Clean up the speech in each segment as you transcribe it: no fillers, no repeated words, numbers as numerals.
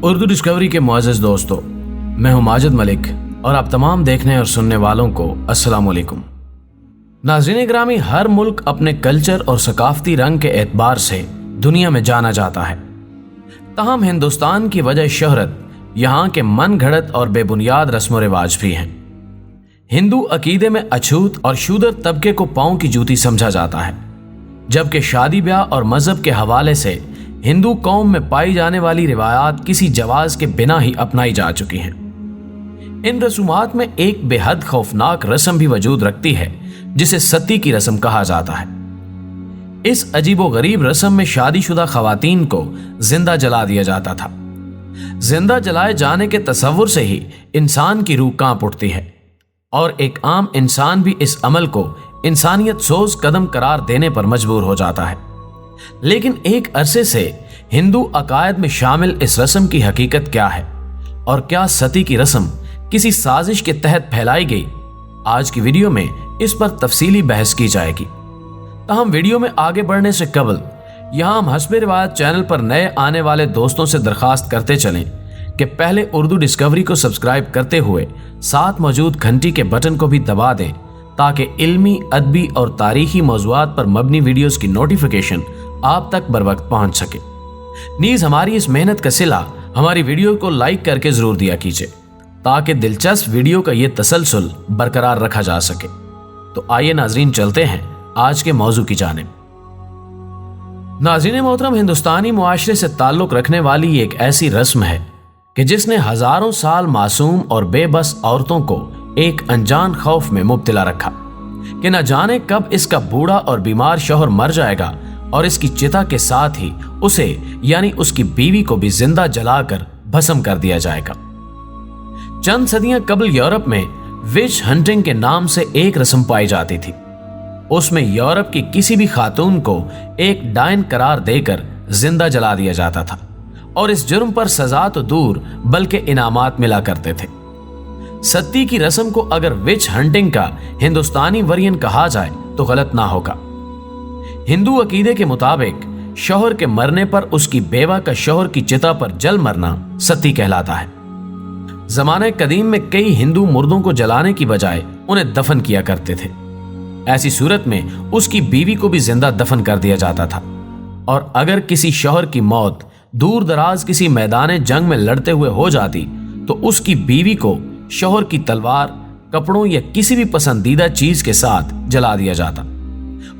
Urdu discovery के मुअज़्ज़िज़ दोस्तों, मैं हूं माजिद मलिक और आप तमाम देखने और सुनने वालों को अस्सलाम वालेकुम। नाज़रीन ग्रामी, हर मुल्क अपने कल्चर और सकाफती रंग के एतबार से दुनिया में जाना जाता है। तहम हिंदुस्तान की वजह शहरत यहाँ के मन घड़त और बेबुनियाद रस्म व रिवाज भी हैं। हिंदू अकीदे में अछूत और शूदर तबके को पाँव की जूती समझा जाता है, जबकि शादी ब्याह और मजहब के हवाले से हिंदू कौम में पाई जाने वाली रिवायात किसी जवाज के बिना ही अपनाई जा चुकी हैं। इन रसूमात में एक बेहद खौफनाक रस्म भी वजूद रखती है जिसे सती की रस्म कहा जाता है। इस अजीबो गरीब रस्म में शादीशुदा खवातीन को जिंदा जला दिया जाता था। जिंदा जलाए जाने के तसव्वुर से ही इंसान की रूह कांप उठती है और एक आम इंसान भी इस अमल को इंसानियत सोज कदम करार देने पर मजबूर हो जाता है। लेकिन एक अरसे से हिंदू अकायद में शामिल इस रस्म की हकीकत क्या है और क्या सती की रस्म किसी साजिश के तहत फैलाई गई, आज की वीडियो में इस पर तफसीली बहस की जाएगी। ताहम वीडियो में आगे बढ़ने से कबल यहाँ हम हस्बे रिवायत चैनल पर नए आने वाले दोस्तों से दरखास्त करते चलें कि पहले उर्दू डिस्कवरी को सब्सक्राइब करते हुए साथ मौजूद घंटी के बटन को भी दबा दें ताकि इल्मी, अदबी और तारीखी मौज़ूआत पर मबनी वीडियोस की नोटिफिकेशन आप तक बर वक्त पहुंच सके। नीज हमारी इस मेहनत का सिला हमारी वीडियो को लाइक करके जरूर दिया कीजिए ताकि दिलचस्प वीडियो का ये तसलसल बरकरार रखा जा सके। तो आइए नाजरीन, चलते हैं आज के मौजू की जानिब। नाज़रीन मोहतरम, हिंदुस्तानी मुआशरे से ताल्लुक रखने वाली ये एक ऐसी रस्म है कि जिसने हजारों साल मासूम और बेबस औरतों को एक अनजान खौफ में मुब्तला रखा कि न जाने कब इसका बूढ़ा और बीमार शौहर मर जाएगा और इसकी चिता के साथ ही उसे यानी उसकी बीवी को भी जिंदा जलाकर भस्म कर दिया जाएगा। चंद सदियां कबल यूरोप में विच हंटिंग के नाम से एक रस्म पाई जाती थी। उसमें यूरोप की किसी भी खातून को एक डायन करार देकर जिंदा जला दिया जाता था और इस जुर्म पर सजा तो दूर बल्कि इनामात मिला करते थे। सती की रस्म को अगर विच हंटिंग का हिंदुस्तानी वर्जन कहा जाए तो गलत ना होगा। हिंदू अकीदे के मुताबिक शौहर के मरने पर उसकी बेवा का शौहर की चिता पर जल मरना सती कहलाता है। जमाने कदीम में कई हिंदू मुर्दों को जलाने की बजाय उन्हें दफन किया करते थे। ऐसी सूरत में उसकी बीवी को भी जिंदा दफन कर दिया जाता था और अगर किसी शौहर की मौत दूर दराज किसी मैदान जंग में लड़ते हुए हो जाती तो उसकी बीवी को शौहर की तलवार, कपड़ों या किसी भी पसंदीदा चीज के साथ जला दिया जाता।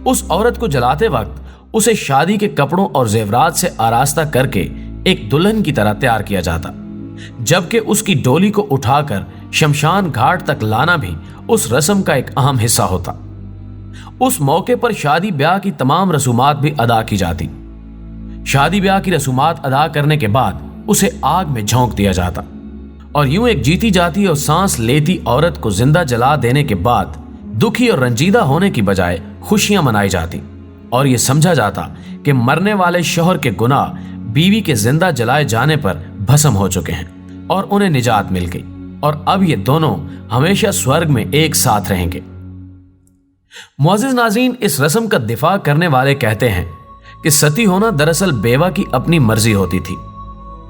उस औरत को जलाते वक्त उसे शादी के कपड़ों और जेवरात से आरास्ता करके एक दुल्हन की तरह तैयार किया जाता, जबकि उसकी डोली को उठाकर शमशान घाट तक लाना भी उस रस्म का एक अहम हिस्सा होता। उस मौके पर शादी ब्याह की तमाम रसूमात भी अदा की जाती। शादी ब्याह की रसूमात अदा करने के बाद उसे आग में झोंक दिया जाता और यूं एक जीती जाती और सांस लेती औरत को जिंदा जला देने के बाद दुखी और रंजीदा होने की बजाय खुशियां मनाई जाती और यह समझा जाता कि मरने वाले शौहर के गुनाह बीवी के जिंदा जलाए जाने पर भस्म हो चुके हैं और उन्हें निजात मिल गई और अब ये दोनों हमेशा स्वर्ग में एक साथ रहेंगे। मुअज़्ज़िज़ नाज़रीन, इस रस्म का दिफा करने वाले कहते हैं कि सती होना दरअसल बेवा की अपनी मर्जी होती थी,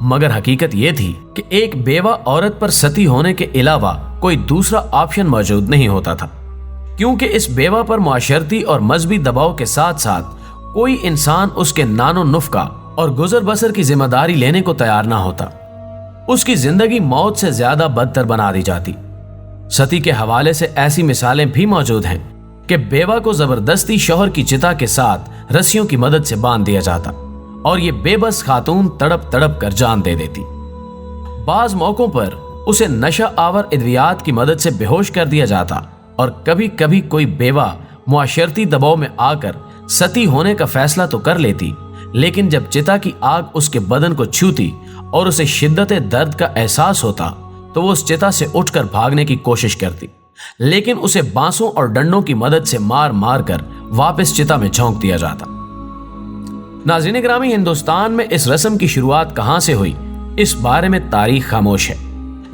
मगर हकीकत यह थी कि एक बेवा औरत पर सती होने के अलावा कोई दूसरा ऑप्शन मौजूद नहीं होता था, क्योंकि इस बेवा पर मुआशरती और मजहबी दबाव के साथ साथ कोई इंसान उसके नानो नुफ्का और गुजर बसर की जिम्मेदारी लेने को तैयार ना होता। उसकी जिंदगी मौत से ज्यादा बदतर बना दी जाती। सती के हवाले से ऐसी मिसालें भी मौजूद हैं कि बेवा को जबरदस्ती शौहर की चिता के साथ रस्सियों की मदद से बांध दिया जाता और ये बेबस खातून तड़प तड़प कर जान दे देती। बाज मौकों पर उसे नशा आवर अद्वियात की मदद से बेहोश कर दिया जाता और कभी कभी कोई बेवा मुआशरती दबाव में आकर सती होने का फैसला तो कर लेती, लेकिन जब चिता की आग उसके बदन को छूती और उसे शिद्दत दर्द का एहसास होता तो वो उस चिता से उठकर भागने की कोशिश करती, लेकिन उसे बांसों और डंडों की मदद से मार मार कर वापस चिता में झोंक दिया जाता। नाज़रीन ग्रामी, हिंदुस्तान में इस रस्म की शुरुआत कहां से हुई इस बारे में तारीख खामोश है,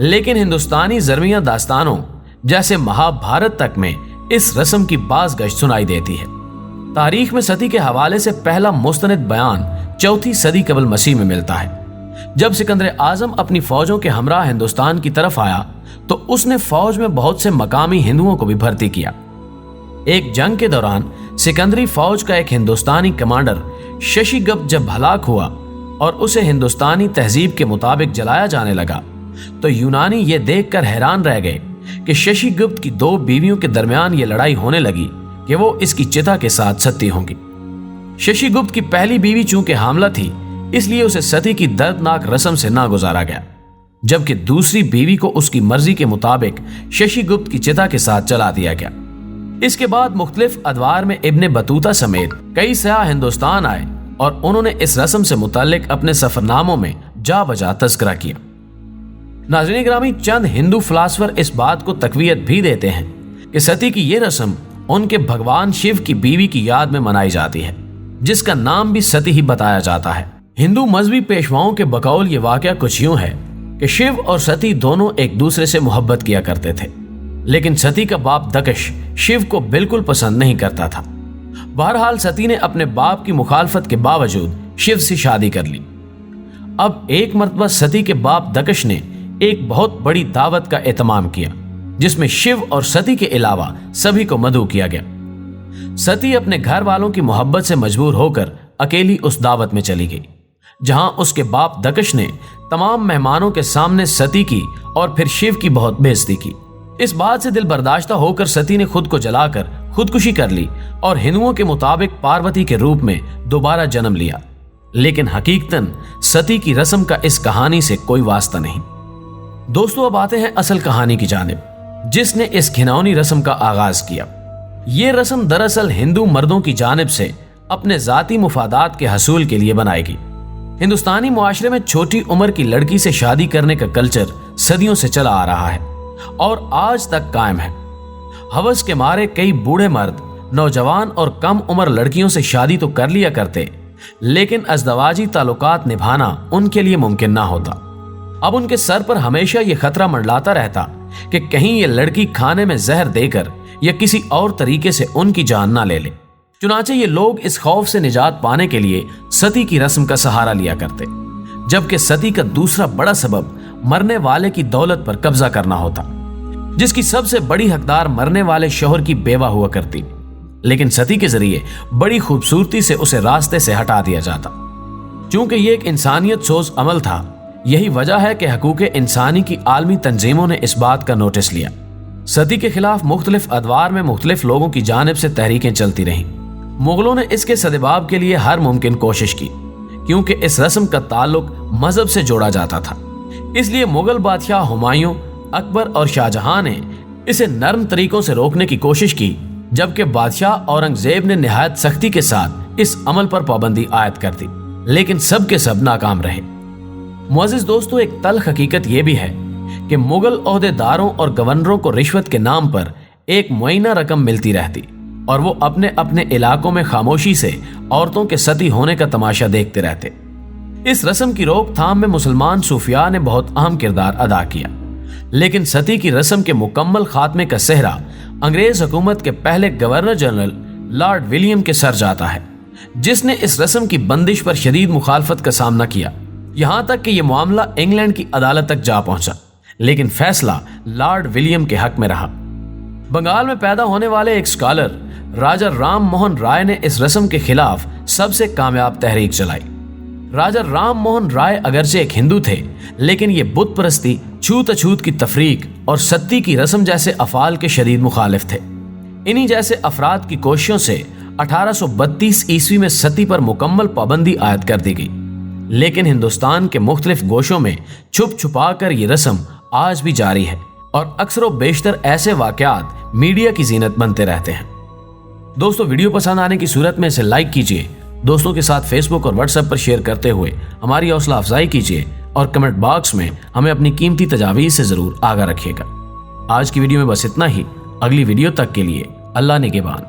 लेकिन हिंदुस्तानी ज़र्मिया दास्तानों जैसे महाभारत तक में इस रस्म की बाज़ गश्त सुनाई देती है। तारीख में सती के हवाले से पहला मुस्तनद बयान 4वीं सदी कबल मसीह में मिलता है। जब सिकंदर आजम अपनी फौजों के हमरा हिंदुस्तान की तरफ आया तो उसने फौज में बहुत से मकामी हिंदुओं को भी भर्ती किया। एक जंग के दौरान सिकंदरी फौज का एक हिंदुस्तानी कमांडर शशिगुप्त जब हलाक हुआ और उसे हिंदुस्तानी तहजीब के मुताबिक जलाया जाने लगा तो यूनानी ये देखकर हैरान रह गए कि शशिगुप्त की 2 बीवियों के दरमियान ये लड़ाई होने लगी कि वो इसकी चिता के साथ सती होंगी। शशिगुप्त की पहली बीवी चूंकि हामला थी इसलिए उसे सती की दर्दनाक रस्म से ना गुजारा गया, जबकि दूसरी बीवी को उसकी मर्जी के मुताबिक शशिगुप्त की चिता के साथ जला दिया गया। इसके बाद मुख्तलिफ अदवार में इब्ने बतूता समेत कई सयाह हिंदुस्तान आए और उन्होंने इस रस्म से मुताल्लिक अपने सफरनामों में जा बजा तज़किरा किया। नाज़रीन ग्रामी, चंद हिंदू फिलासफर इस बात को तकवीयत भी देते हैं कि सती की ये रस्म उनके भगवान शिव की बीवी की याद में मनाई जाती है, जिसका नाम भी सती ही बताया जाता है। हिंदू मजहबी पेशवाओं के बकौल ये वाकया कुछ यूं है कि शिव और सती दोनों एक दूसरे से मोहब्बत किया करते थे, लेकिन सती का बाप दक्ष शिव को बिल्कुल पसंद नहीं करता था। बहरहाल सती ने अपने बाप की मुखालफत के बावजूद शिव से शादी कर ली। अब एक मर्तबा सती के बाप दक्ष ने एक बहुत बड़ी दावत का एहतमाम किया जिसमें शिव और सती के अलावा सभी को मदऊ किया गया। सती अपने घर वालों की मोहब्बत से मजबूर होकर अकेली उस दावत में चली गई, जहां उसके बाप दक्ष ने तमाम मेहमानों के सामने सती की और फिर शिव की बहुत बेइज्जती की। इस बात से दिल बर्दाश्ता होकर सती ने खुद को जलाकर खुदकुशी कर ली और हिंदुओं के मुताबिक पार्वती के रूप में दोबारा जन्म लिया। लेकिन हकीकतन सती की रस्म का इस कहानी से कोई वास्ता नहीं। दोस्तों, अब आते हैं असल कहानी की जानिब, जिसने इस घिनौनी रस्म का आगाज किया। ये रस्म दरअसल हिंदू मर्दों की जानिब से अपने जाती मुफादात के हसूल के लिए बनाई गई। हिंदुस्तानी मुआशरे में छोटी उम्र की लड़की से शादी करने का कल्चर सदियों से चला आ रहा है और आज तक कायम है। हवस के मारे कई बूढ़े मर्द नौजवान और कम उम्र लड़कियों से शादी तो कर लिया करते, लेकिन अज़दवाजी ताल्लुकात निभाना उनके लिए मुमकिन ना होता। अब उनके सर पर हमेशा ये खतरा मंडलाता रहता कि कहीं ये लड़की खाने में जहर देकर या किसी और तरीके से उनकी जान ना ले ले। चुनाचे ये लोग इस खौफ से निजात पाने के लिए सती की रस्म का सहारा लिया करते, जबकि सती का दूसरा बड़ा सबब मरने वाले की दौलत पर कब्जा करना होता, जिसकी सबसे बड़ी हकदार मरने वाले शौहर की बेवा हुआ करती। लेकिन सती के जरिए बड़ी खूबसूरती से उसे रास्ते से हटा दिया जाता। चूंकि ये एक इंसानियत सोज अमल था, यही वजह है कि हकूक़े इंसानी की आलमी तंजीमों ने इस बात का नोटिस लिया। सती के खिलाफ मुख्तलिफ अदवार में मुख्तलिफ लोगों की जानिब से तहरीकें चलती रहीं। मुगलों ने इसके सदबाब के लिए हर मुमकिन कोशिश की, क्योंकि इस रस्म का ताल्लुक मजहब से जोड़ा जाता था। इसलिए मुगल बादशाह हुमायूं, अकबर और शाहजहां ने इसे नर्म तरीकों से रोकने की कोशिश की, जबकि बादशाह औरंगजेब ने निहायत सख्ती के साथ इस अमल पर पाबंदी आयद कर दी, लेकिन सब के सब नाकाम रहे। मुअज़्ज़िज़ दोस्तों, एक तल्ख़ हकीकत यह भी है कि मुगल ओहदेदारों और गवर्नरों को रिश्वत के नाम पर एक मुअय्यना रकम मिलती रहती और वो अपने अपने इलाकों में खामोशी से औरतों के सती होने का तमाशा देखते रहते। इस रस्म की रोकथाम में मुसलमान सूफिया ने बहुत अहम किरदार अदा किया, लेकिन सती की रस्म के मुकम्मल खात्मे का सेहरा अंग्रेज हुकूमत के पहले गवर्नर जनरल लॉर्ड विलियम के सर जाता है, जिसने इस रस्म की बंदिश पर शदीद मुखालफत का सामना किया, यहां तक कि यह मामला इंग्लैंड की अदालत तक जा पहुंचा, लेकिन फैसला लॉर्ड विलियम के हक में रहा। बंगाल में पैदा होने वाले एक स्कॉलर राजा राम मोहन राय ने इस रस्म के खिलाफ सबसे कामयाब तहरीक चलाई। राजा राम मोहन राय अगरचे एक हिंदू थे, लेकिन ये बुत परस्ती, छूत अछूत की तफरीक और सत्ती की रस्म जैसे अफाल के शदीद मुखालिफ थे। इन्हीं जैसे अफराद की कोशिशों से 1832 ईस्वी में सती पर मुकम्मल पाबंदी आयद कर दी गई, लेकिन हिंदुस्तान के मुख्तलिफ गोशों में छुप छुपा कर ये रस्म आज भी जारी है और अक्सर बेशतर ऐसे वाकयात मीडिया की जीनत बनते रहते हैं। दोस्तों, वीडियो पसंद आने की सूरत में इसे लाइक कीजिए, दोस्तों के साथ फेसबुक और व्हाट्सएप पर शेयर करते हुए हमारी हौसला अफजाई कीजिए और कमेंट बॉक्स में हमें अपनी कीमती तजावीज़ से जरूर आगाह रखिएगा। आज की वीडियो में बस इतना ही। अगली वीडियो तक के लिए अल्लाह निगहबान।